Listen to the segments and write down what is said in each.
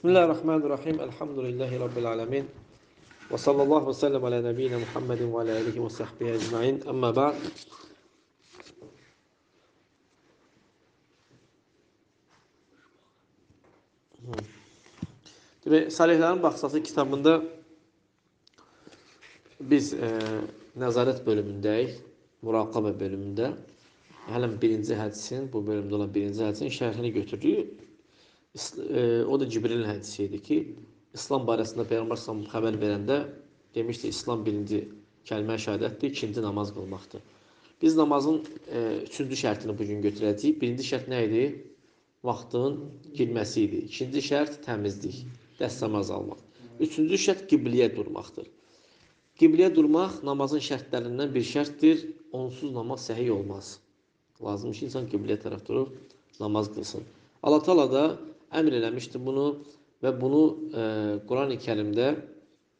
Bismillahirrahmanirrahim. Elhamdülillahi Rabbil alemin. Ve sallallahu ve sellem ala nebiyyina Muhammedin ve ala alihi ve sahbihi ecma'in. Amma ba'd. Salihlərin Baxsası kitabında biz nəzarət bölümündəyik. Muraqabə bölümündə. Hələm birinci hədisin, bu bölümdə olan birinci hədisin şərhini götürdük. O da Cibrilin hədisi idi ki, İslam barəsində Peyğəmbər sallallahu xəbər verəndə demişdi, İslam birinci kəlmə şəhadətdir, ikinci namaz qılmaqdır. Biz namazın üçüncü şərtini bugün götürəcəyik. Birinci şərt nə idi? Vaxtın girməsi idi. İkinci şərt təmizlik, dəstəmaz almaq. Üçüncü şərt qibliyə durmaqdır. Qibliyə durmaq namazın şərtlərindən bir şərtdir. Onsuz namaz səhih olmaz. Lazım ki, insan qibliyə tərəf durub namaz qılsın. Allah Teala da əmr eləmişdi bunu və bunu Quran-ı Kərimdə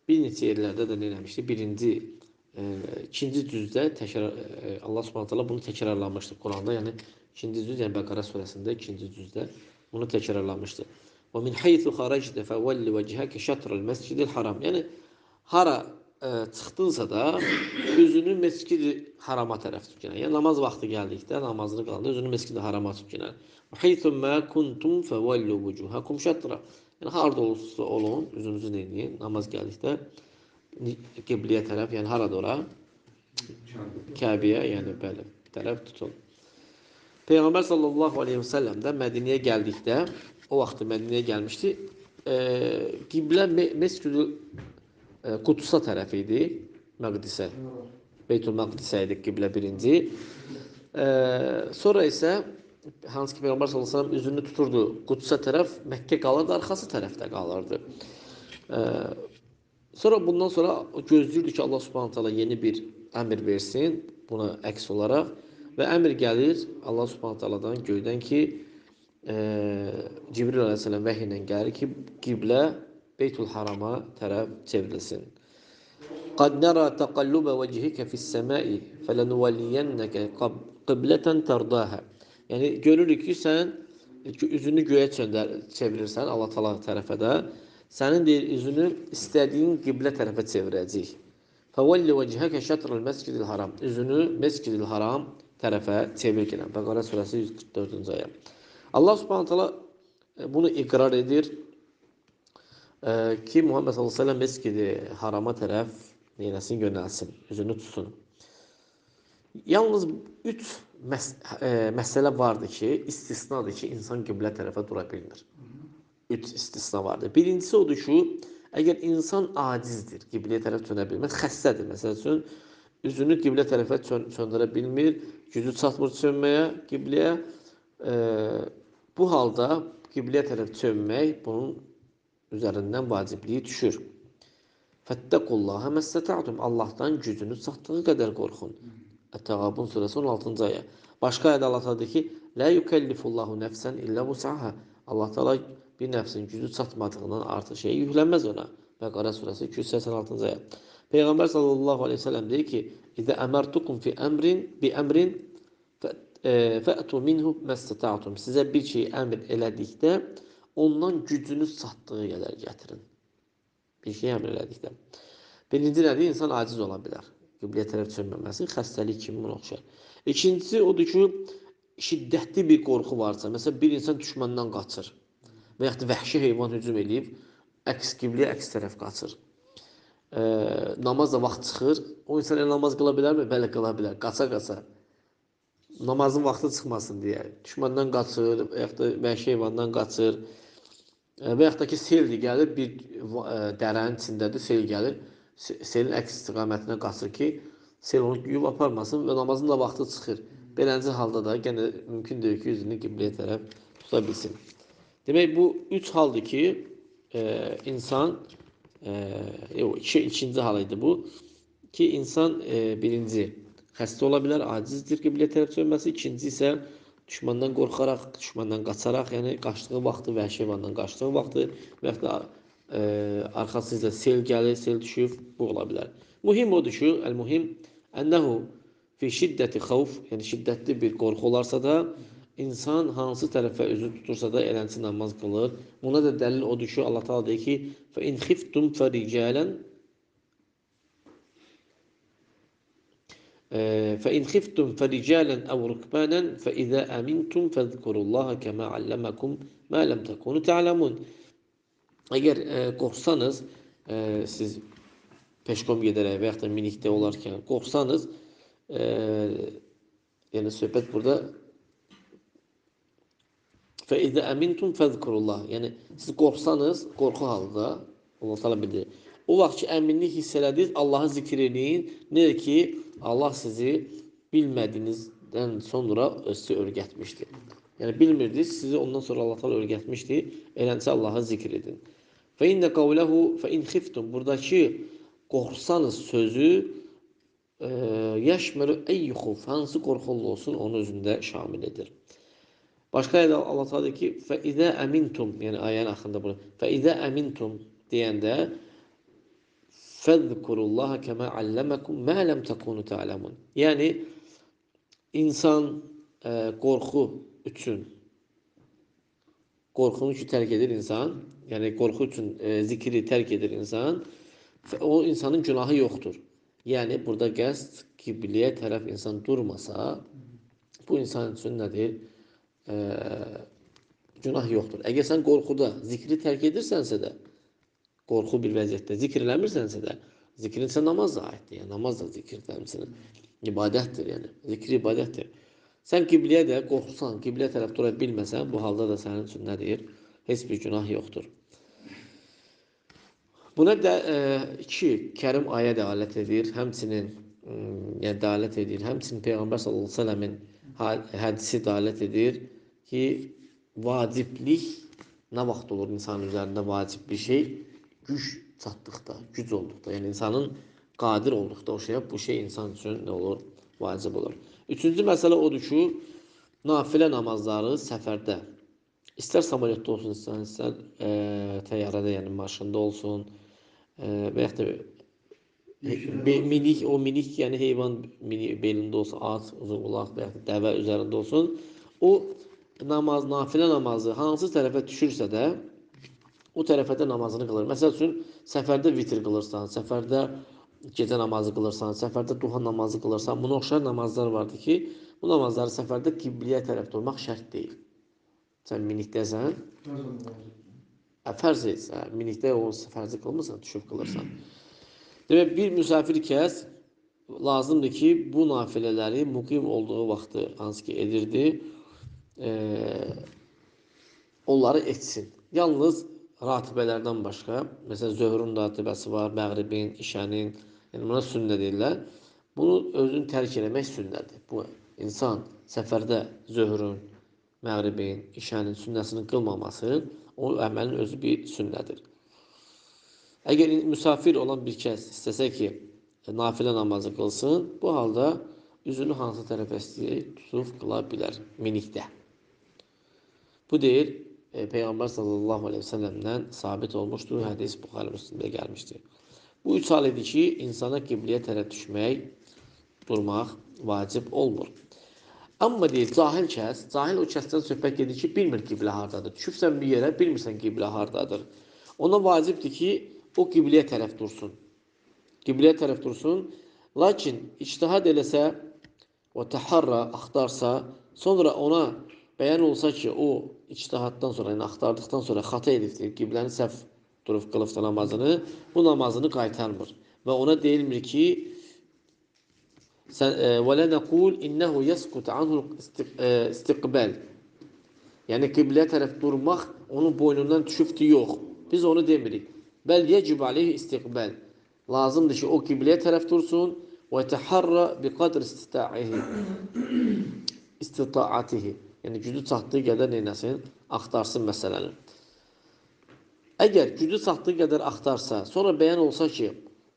bir neçə yerlərdə də eləmişdi. Birinci, ikinci cüzdə Allah Subhanahu taala bunu təkrarlamışdı Quranda. Yəni ikinci cüz, yəni Bəqərə surəsində ikinci cüzdə bunu təkrarlamışdı. Və min haythu xarajta fawalli vechaka şatra'l mescidil haram. Yəni hara çıxdınsa da üzünü Mescid-i Harama tərəf tut. Yəni namaz vaxtı gəldikdə namazını qılanda üzünü Mescid-i Harama tut. Yəni haythu ma kuntum fawallu wujuhakum şatra. Yəni harda olursa olun, üzünüzü eləyin. Namaz gəldikdə qibliyə tərəf, yəni harada ora? Kəbəyə, yəni bəli, tərəf tutun. Peyğəmbər sallallahu aleyhi və səlləm də Mədiniyə gəldikdə, o vaxtı Mədiniyə gəlmişdi. Qiblə Mescid-i Qudsa tərəf idi, Məqdisə. Beytül Məqdisə idi qiblə birinci. Sonra isə hansı ki Peyğəmbər sallallahu aleyhi və səlləm üzünü tuturdu Qudsa tərəf, Məkkə qalırdı, arxası tərəfdə qalırdı. Sonra bundan sonra gözləyirdi ki, Allah Subhanahu taala yeni bir əmr versin buna əks olaraq və əmr gəlir Allah Subhanahu taaladan göydən ki, Cibril əleyhissalam vəhy ilə gəlir ki, qiblə Beytül Harama tərəf çevrilsin. Qad nara taqalluba vejhika fis-sama'i felenuwalliyannaka qiblatan tardaha. Yəni görürük ki, sən üzünü göyə çevirirsən Allah Taala tərəfə də. Sənin deyir üzünü istədiyin qiblə tərəfə çevirəcək. Fawalli vejhaka şatra'l mescidil haram. Üzünü Mescid-i Haram tərəfə çevir. Bəqərə surəsi 144-cü ayə. Allah Subhanahu taala bunu iqrar edir ki, Muhammed sallallahu aleyhi ve sellem Mescid-i Harama tərəf neyləsin, yönəlsin, üzünü tutsun. Yalnız 3 məsələ vardı ki, istisnadır ki, insan qiblə tərəfə dura bilmir. 3 istisna vardır. Birincisi odur ki, əgər insan acizdir, qibləyə tərəf dönə bilmir, xəstədir. Məsəl üçün, üzünü qiblə tərəfə çöndürə bilmir, gücü çatmır çönməyə qibləyə. Bu halda qibləyə tərəf çönmək bunun üzərindən vacibliyi düşür. Fəttəqullaha məstəta'tum. Allahdan gücünüz çatdığı qədər qorxun. Ət-Təğabun surəsi 16-cı ayə. Başqa ayədə Allah təala deyir ki, "Lə yukellifullahu nəfsən illə vus'aha." Allah təala bir nəfsin gücü çatmadığından artıq şey yüklənməz ona. Bəqərə surəsi 286-cı ayə. Peyğəmbər sallallahu əleyhi və səlləm deyir ki, "İzə əmərtukum fi əmrin fə'tu minhu məstəta'tum." Sizə bir şey əmr elədikdə ondan gücünüz çatdığı qədər gətirin. Bir şey əmr elədikdə. Birinci nədir? İnsan aciz ola bilər. Qibləyə tərəf çönməməsi, xəstəlik kimi buna oxşar. İkincisi odur ki, şiddətli bir qorxu varsa, məsələn, bir insan düşməndən qaçır və yaxud da vəhşi heyvan hücum eləyib, qibləyə əks tərəf qaçır. Namaz da vaxt çıxır, o insan namaz qıla bilərmi? Bəli, qıla bilər, qaça-qaça. Namazın vaxtı çıxmasın deyə. Düşməndən qaçır, və yaxud da vəhşi heyvandan qaçır. Və yaxud da ki, seldir, gəlir, bir dərənin içindədir, sel gəlir, selin əks istiqamətinə qaçır ki, sel onu yuyub aparmasın və namazın da vaxtı çıxır. Beləncə halda da yenə mümkün deyil ki, üzünü qibləyə tərəf tuta bilsin. Demək, bu 3 haldır ki, insan, ikinci hal idi bu, ki, insan birinci, xəstə ola bilər, acizdir qibləyə tərəf çönməsi, ikinci isə düşməndən qorxaraq, düşməndən qaçaraq, yəni qaçdığı vaxtı, vəhşi heyvandan qaçdığı vaxtı və yaxud da arxasında sel gəlir, sel düşür, bu ola bilər. Mühim odur ki, əl-mühim ənəhu fi şiddəti xavf, yəni şiddətli bir qorxu olarsa da İnsan hansı tərəfə üzü tutursa da eləncə namaz qılır. Buna da dəlil odur ki, Allah Taala deyir ki, فَإِنْ خِفْتُمْ فَرِجَالًا فإن خفتم فرجالا أو ركبانا فإذا أمنتم فاذكروا الله كما علمكم ما لم تكونوا تعلمون. Əgər qorxsanız, siz peşkom gedərək və yaxud da minikdə olarkən qorxsanız, yəni söhbət burada فإذا أمنتم فاذكروا الله. Yəni siz qorxsanız, qorxu halda Allah Taala bildirir. O vaxt ki əminlik hiss elədiniz, Allahı zikr edin. Necə ki Allah sizi bilmədiyinizdən sonra sizi öyrətmişdi. Yəni bilmirdiniz, sizi ondan sonra Allah Taala öyrətmişdi. Eləncə Allahı zikr edin. Fe inne kavlehu fe in khiftum. Buradakı qorxsanız sözü yaşmelu ey xuf, hansı qorxulu olsun onun özündə şamil edir. Başqa ayədə Allah Taala deyir ki, fe izə əmintum, yəni ayənin axırında bunu. Fe izə əmintum deyəndə fəzkurullaha kəmə allamakum mə ləm takunu ta'lamun. Yəni insan qorxu üçün qorxunu ki tərk edir insan, yəni qorxu üçün zikri tərk edir insan, o insanın günahı yoxdur. Yəni burada qəsd qibləyə tərəf insan durmasa, bu insan üçün nədir? Günah yoxdur. Əgər sən qorxuda zikri tərk edirsənsə də, qorxu bir vəziyyətdə zikr eləmirsənsə də, zikrin sən namaz da aiddir. Yəni namaz da zikirdir həmçinin. İbadətdir yəni. Zikri ibadətdir. Sən qibləyə də qorxsan, qibləyə tərəf dura bilməsən, bu halda da sənin üçün nədir? Heç bir günah yoxdur. Buna da iki kərim ayə dəlalət edir. Həmçinin yəni dəlalət edir. Həmçinin Peyğəmbər sallallahu əleyhi və səlləmin hədisi dəlalət edir ki, vaciblik nə vaxt olur insanın üzərində vacib bir şey? Güc çatdıqda, güc olduqda, yəni insanın qadir olduqda o şeyə, bu şey insan üçün nə olur? Vacib olur. Üçüncü məsələ odur ki, nafilə namazları səfərdə, istər samolyotda olsun, istər təyyarədə, yəni maşında olsun, və yaxud da minik, yəni heyvan belində olsun, at, uzun qulaq və yaxud da dəvə üzərində olsun, o namaz, nafilə namazı hansı tərəfə düşürsə də, o tərəfə də namazını qılır. Məsəl üçün, səfərdə vitr qılırsan, səfərdə gecə namazı qılırsan, səfərdə duha namazı qılırsan, buna oxşar namazlar vardır ki, bu namazları səfərdə qibləyə tərəf durmaq şərt deyil. Sən minikdəsən, fərz etsə, minikdə o fərzi qılmırsan, düşüb qılırsan. Demək, bir müsafir kəs lazımdır ki, bu nafilələri muqim olduğu vaxtı hansı ki edirdi, onları etsin. Yalnız ratibələrdən başqa, məsələn, zöhrün ratibəsi var, məğribin, işənin, yəni buna sünnə deyirlər. Bunu özünü tərk eləmək sünnədir. Bu insan səfərdə zöhrün, məğribin, işənin sünnəsini qılmaması, o əməlin özü bir sünnədir. Əgər müsafir olan bir kəs istəsə ki, nafilə namazı qılsın, bu halda üzünü hansı tərəfə istəyir, tutub qıla bilər minikdə. Bu deyir, Peyğəmbər sallallahu aleyhi ve sellemdən sabit olmuşdur, hədis Buxarı Müslimdə gəlmişdir. Bu üç hal edir ki, insana qibləyə tərəf düşmək, durmaq vacib olmur. Amma deyir, cahil kəs, cahil o kəsdən söhbət edir ki, bilmir qiblə hardadır. Düşübsən bir yerə, bilmirsən qiblə hardadır. Ona vacibdir ki, o qibləyə tərəf dursun. Qibləyə tərəf dursun. Lakin ictihad eləsə, o təharra axtarsa, sonra ona bəyan olsa ki, o ictihaddan sonra, yəni axtardıqdan sonra xata edibdir, qibləni səhv durub qılıbdır namazını, bu namazını qaytarmır. Və ona deyilmir ki, وَلَا نَقُولْ اِنَّهُ يَسْقُتْ عَنْهُ istiqbəl. Yəni qibləyə tərəf durmaq onun boynundan düşübdür, yox. Biz onu demirik. Bəl yecib aleyhi istiqbəl. Lazımdır ki, o qibləyə tərəf dursun və təharra bi qadr istitaatihi. Yəni gücü çatdığı qədər neynəsin? Axtarsın məsələni. Əgər gücü çatdığı qədər axtarsa, sonra bəyan olsa ki,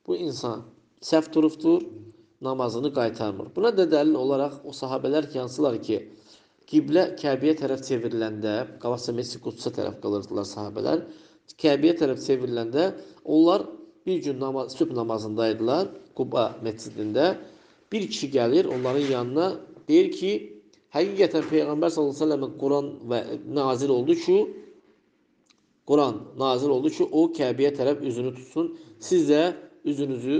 bu insan səhv durubdur, namazını qaytarmır. Buna da dəlil olaraq o sahabələr ki, hansılar ki, qiblə Kəbəyə tərəf çevriləndə, qabaqca Mescid Qudsa tərəf qalırdılar sahabələr, Kəbəyə tərəf çevriləndə onlar bir gün sübh namazındaydılar Quba məscidində. Bir kişi gəlir onların yanına, deyir ki, Həqiqətən Peyğəmbər sallallahu əleyhi və səlləmin Quran nazil oldu ki, o Kəbəyə tərəf üzünü tutsun. Siz də üzünüzü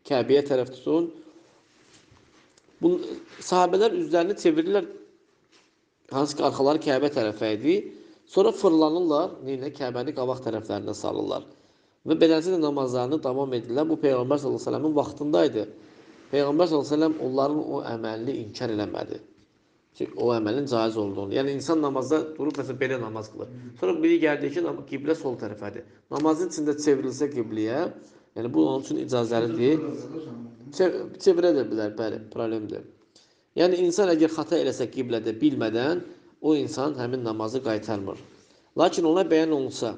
Kəbəyə tərəf tutun. Bu sahabelər üzlərini çevirirlər, hansı ki arxaları Kəbə tərəfə idi. Sonra fırlanırlar, Kəbəni qabaq tərəflərinə salırlar. Və beləliklə namazlarını davam edirlər. Bu Peyğəmbər sallallahu əleyhi və səlləmin vaxtındaydı. Peyğəmbər sallallahu əleyhi və səlləm onların o əməlini inkar eləmədi. Ki, o əməlin caiz olduğunu. Yəni insan namazda durub məsələn belə namaz qılır. Sonra biri gəldi ki, qiblə sol tərəfədir. Namazın içində çevrilsə qibləyə, yəni bu onun üçün icazəlidir. Çevirə də bilər, bəli, problemdir. Yəni insan əgər xəta eləsə qiblədə bilmədən, o insan həmin namazı qaytarmır. Lakin ona bəyan olunsa,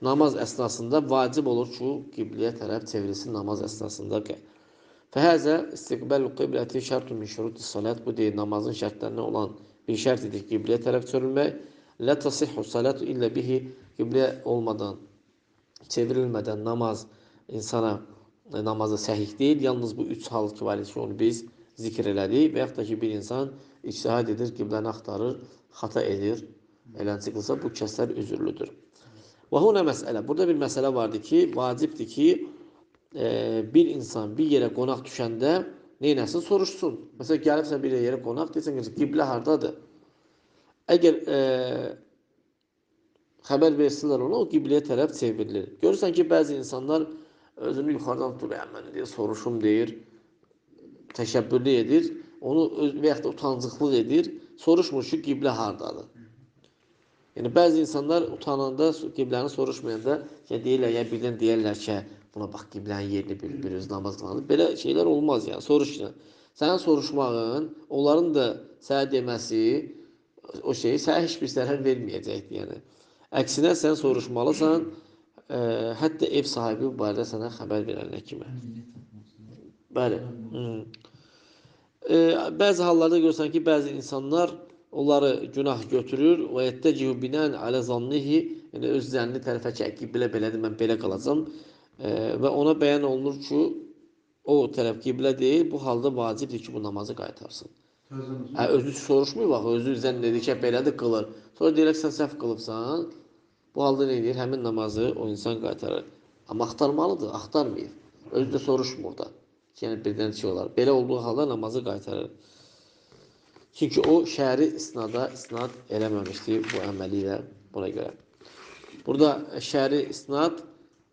namaz əsnasında vacib olur ki, qibləyə tərəf çevrilsin namaz əsnasında. Fəhəzə istiqbəl-ü qibləti şərtun min şurutis salat. Bu deyil, namazın şərtlərindən olan bir şərt edir qibləyə tərəf çevrilmək. Lə tasihhu salatu illə bihi. Qiblə olmadan, çevrilmədən namaz insana namazı səhih deyil. Yalnız bu üç hal kifayət ki, onu biz zikr elədik. Və yaxud da ki, bir insan ictihad edir, qibləni axtarır, xata edir. Eləncə qılsa, bu kəslər üzürlüdür. Və huna məsələ. Burada bir məsələ vardır ki, vacibdir ki, bir insan bir yerə qonaq düşəndə neynəsin? Soruşsun. Məsələn, gəlibsən bir yerə qonaq, deyirsən ki, qiblə hardadır? Əgər xəbər versinlər ona, o qibləyə tərəf çevrilir. Görürsən ki, bəzi insanlar özünü yuxarıdan tutur, mən deyir, soruşum deyir, təşəbbürlü edir, onu və yaxud da utancıqlıq edir, soruşmur ki, qiblə hardadır. Yəni, bəzi insanlar utananda, qibləni soruşmayanda deyirlər, ya birdən deyərlər ki, buna bax, qiblənin yerini bir-biriniz namaz qılanır. Belə şeylər olmaz, yəni, soruşun. Sənin soruşmağın, onların da sənə deməsi, o şeyi sənə heç bir zərər verməyəcəkdir, yəni. Əksinə, sən soruşmalısan, hətta ev sahibi bu barədə sənə xəbər verənə kimi. Bəli. Bəzi hallarda görürsən ki, bəzi insanlar onları günah götürür və yettəcihu binən alə zannihi, yəni öz zənni tərəfə ki, qiblə belədir, mən belə qalacam və ona bəyan olunur ki, o tərəf qiblə deyil, bu halda vacibdir ki, bu namazı qaytarsın. Özü soruşmuyor, bax, özü zənn edir ki, belədir, qılır. Sonra deyirək, sən səhv qılıbsan, bu halda nə edir? Həmin namazı o insan qaytarır. Amma axtarmalıdır, axtarmayır. Özü də soruşmur da. Yəni, birdən şey olar. Belə olduğu halda namazı qaytarır. Çünki o şəri isnad eləməmişdir bu əməli ilə buna görə. Burada şəri isnad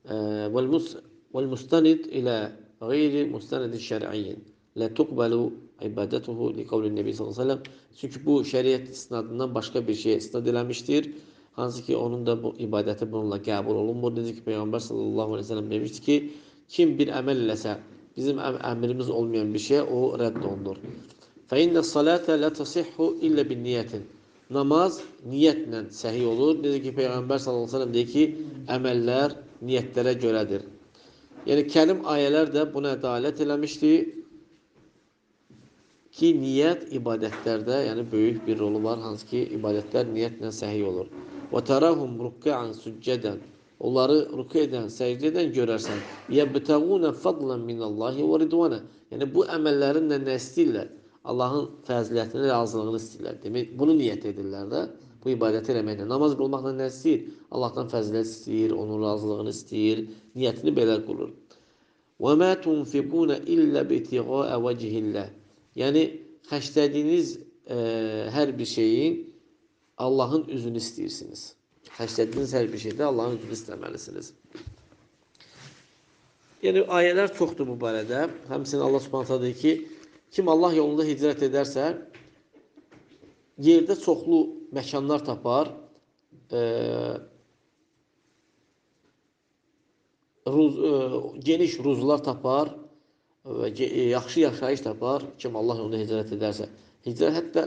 vəl-mustanid ilə qeyri mustanid şər'iyyin lə tuqbəlu ibadətuhu li qavlin Nebi sallallahu aleyhi ve sellem. Çünki bu şəriət isnadından başqa bir şey isnad eləmişdir. Hansı ki, onun da bu ibadəti bununla qəbul olunmur. Dedi ki, Peyğəmbər sallallahu aleyhi ve sellem demişdi ki, kim bir əməl eləsə, bizim əmrimiz olmayan bir şey, o rədd olunur. فَاِنَّ الصَّلَاةَ لَا تَصِحُّ اِلَّا بِالنِّيَةٍ. Namaz niyyətlə səhi olur. Dedi ki, Peyğəmbər sallallahu aleyhi ve sellem deyir ki, əməllər niyyətlərə görədir. Yəni, kərim ayələr də buna ədalət eləmişdir ki, niyyət ibadətlərdə, yəni böyük bir rolu var, hansı ki, ibadətlər niyyətlə səhi olur. وَتَرَهُمْ رُكَّعًا سُجَّدًا. Onları rükû edən, səcdə edən görərsən. يَبْتَغُونَ فَضْلًا مِنَ اللّٰهِ وَرِضْوَانًا. Yəni, bu əməllərinlə nə istəyirlər? Allahın fəzilətini, razılığını istəyirlər. Demək, bunu niyyət edirlər də, bu ibadəti eləməklə. Namaz qılmaqla nə istəyir? Allahdan fəzilət istəyir, onun razılığını istəyir, niyyətini belə qılır. وَمَا تُنْفِقُونَ إِلَّا بِتِغَاءَ وَجْهِ اللّٰهِ. Yəni, xərclədiyiniz hər bir şeyin Allahın üzünü istəyirsiniz. Xərclədiyiniz hər bir şeydə Allahın üzünü istəməlisiniz. Yəni, ayələr çoxdur bu barədə. Həmçinin Allah Subhanahu deyir ki, kim Allah yolunda hicrət edərsə, yerdə çoxlu məkanlar tapar, geniş ruzlar tapar və yaxşı yaşayış tapar, kim Allah yolunda hicrət edərsə. Hicrət hətta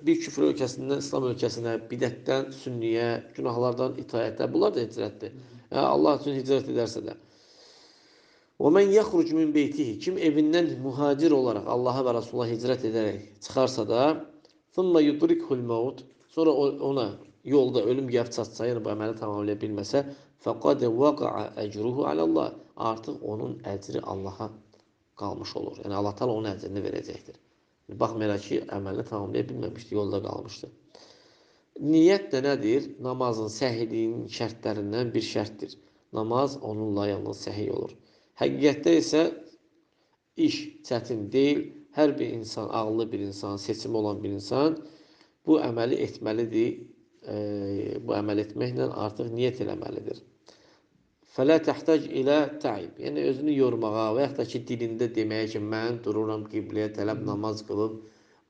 bir küfr ölkəsindən İslam ölkəsinə, bidətdən sünniyə, günahlardan itaətə, bunlar da hicrətdir. Allah üçün hicrət edərsə də. وَمَنْ يَخْرُجْ مِنْ بَيْتِهِ. Kim evindən mühacir olaraq Allaha və Rasulullah hicrət edərək çıxarsa da, ثُمَّ يُدْرِكْهُ الْمَوْتِ. Sonra ona yolda ölüm gəlib çatsa, yəni bu əməli tamamlaya bilməsə, فَقَدْ وَقَعَ أَجْرُهُ عَلَى اللّٰهِ. Artıq onun əcri Allaha qalmış olur. Yəni Allah Taala onun əcrini verəcəkdir. Baxmayaraq ki, əməlini tamamlaya bilməmişdi, yolda qalmışdı. Niyyət də nədir? Namazın səhihliyin şərtlərindən bir şərtdir. Namaz onunla yalnız səhih olur. Həqiqətdə isə iş çətin deyil. Hər bir insan, ağıllı bir insan, seçimi olan bir insan bu əməli etməlidir. Bu əməl etməklə artıq niyyət eləməlidir. Fələ təhtac ilə təib. Yəni özünü yormağa və yaxud da ki, dilində deməyə ki, mən dururam qibləyə tələb namaz qılıb,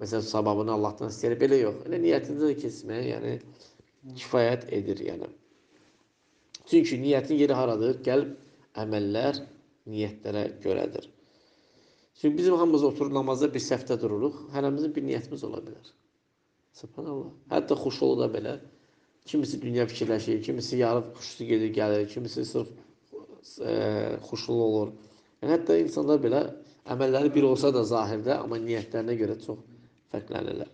məsələn, savabını Allahdan istəyir. Belə yox. Elə niyyətində də keçmək, yəni kifayət edir, yəni. Çünki niyyətin yeri haradır? Qəlb, əməllər niyyətlərə görədir. Çünki bizim hamımız oturur namazda bir səhvdə dururuq. Hərəmizin bir niyyətimiz ola bilər. Subhanallah. Hətta xuşulu da belə. Kimisi dünya fikirləşir, kimisi yarı xuşlu gedir, gəlir, kimisi sırf xuşlu olur. Yəni, hətta insanlar belə əməlləri bir olsa da zahirdə, amma niyyətlərinə görə çox fərqlənirlər.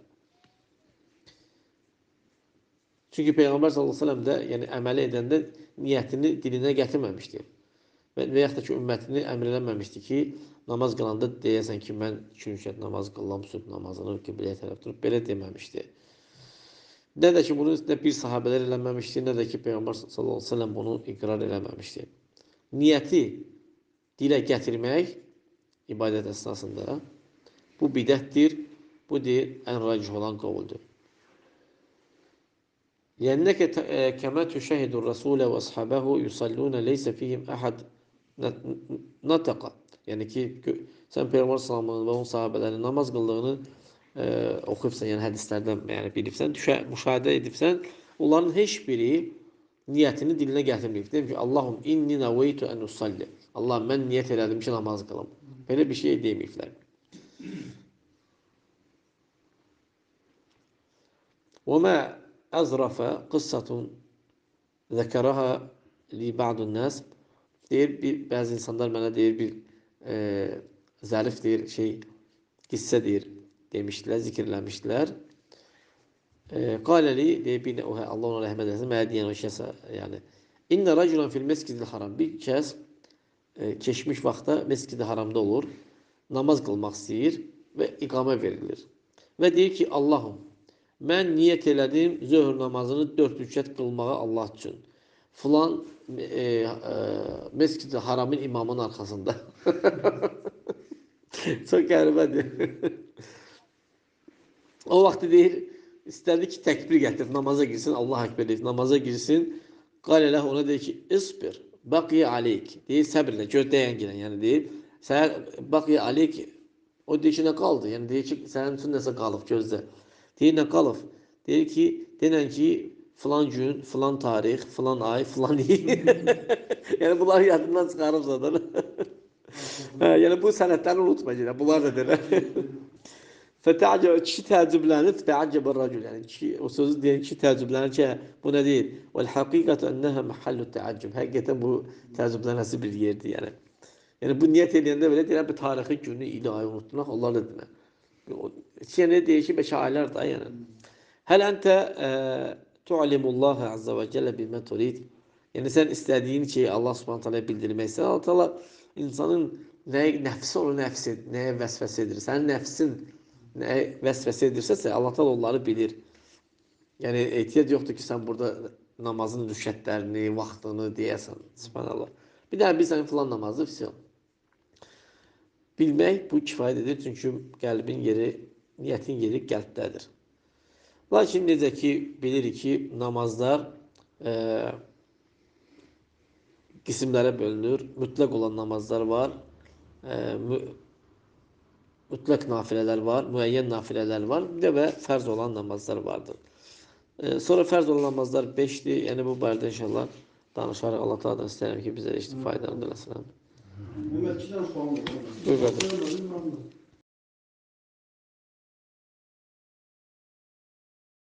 Çünki Peyğəmbər s.ə.v də yəni, əməli edəndə niyyətini dilinə gətirməmişdir. Və yaxud da ki, ümmətini əmr eləməmişdi ki, namaz qılanda deyəsən ki, mən 2 rükət namaz qılıram, sübh namazını qibləyə tərəf durub, belə deməmişdi. Nə də ki, bunu nə bir sahabələr eləməmişdi, nə də ki, Peyğəmbər s.ə.v bunu iqrar eləməmişdi. Niyyəti dilə gətirmək ibadət əsnasında bu bidətdir, bu deyil, ən racih olan qovuldur. لأنك كما تشاهد الرسول وأصحابه يصلون ليس فيهم أحد نطق. Yəni ki, sən Peyğəmbər sallallahu və onun sahabələrinin namaz qıldığını oxuyubsan, yəni hədislərdən yəni bilibsən, müşahidə edibsən, onların heç biri niyyətini dilinə gətirməyib. Deyim ki, Allahum inni nəveytu ən usalli. Allah, mən niyyət elədim ki, namaz qılım. Belə bir şey deməyiblər. وما أزرف قصة ذكرها لبعض الناس deyir, bəzi insanlar mənə deyir, bir zərif deyir, qissə deyir, demişdilər, zikirləmişdilər. Qaləli, deyir, Allah ona rəhmət etsin, mənə deyən o şəsə, yəni, İnnə rəculan fil məscid-i haram, bir kəs keçmiş vaxtda məscid-i haramda olur, namaz qılmaq istəyir və iqamə verilir. Və deyir ki, Allahum, mən niyyət elədim zöhr namazını 4 rükət qılmağa Allah üçün. Filan Məscid-i Haramın imamın arxasında. Çox qəribədir. O vaxtı deyir, istədi ki, təkbir gətirib, namaza girsin, Allah əkbər deyir, namaza girsin. Qalələ ona deyir ki, isbir, baqiyə aleyk. Deyir, səbirlə, gözləyən gələn, yəni deyir, baqiyə aleyk, o deyir ki, nə qaldı? Yəni deyir ki, sənin üçün nəsə qalıb, gözlə. Deyir, nə qalıb? Deyir ki, denən ki, filan gün, filan tarix, filan ay, filan il. Yəni, bunlar yadından çıxarıb zaten. Yəni, bu sənətləri unutma, bunlar da denən. Kişi təəccüblənir, təəccəbə racül. Yəni, o sözü deyən kişi təəccüblənir ki, bu nə deyil? Vəl-həqiqətə ennəhə məhəllu təəccüb. Həqiqətən bu təəccüblənəsi bir yerdir, yəni. Yəni, bu niyyət edəndə belə deyilən bir tarixi günü, ili, ayı unutmaq, onlar da deyilən. Yəni, deyir ki, beşə aylar da, yəni. Həl əntə tu'alimullaha azza və cəllə bilmə turid. Yəni, sən istədiyin ki, Allah subhanət hələ bildirməksən, Allah təala insanın nəfsi onu nəyə vəsvəsə edir. Sənin nəfsin nəyə vəsvəsə edirsə, Allah təala onları bilir. Yəni, ehtiyac yoxdur ki, sən burada namazın rükətlərini, vaxtını deyəsən. Subhanallah. Bir dənə bilsən filan namazı, fisyon. Bilmək bu kifayət edir, çünki qəlbin yeri, niyyətin yeri qəlbdədir. Lakin necə ki, bilirik ki, namazlar qismlərə bölünür. Mütləq olan namazlar var, mütləq nafilələr var, müəyyən nafilələr var, bir də və fərz olan namazlar vardır. Sonra fərz olan namazlar 5-dir, yəni bu barədə inşallah danışarıq. Allah Taala'dan istəyirəm ki, bizə faydalandırsın. Mehmet, 2 tane soğan var. Buyur qardaş.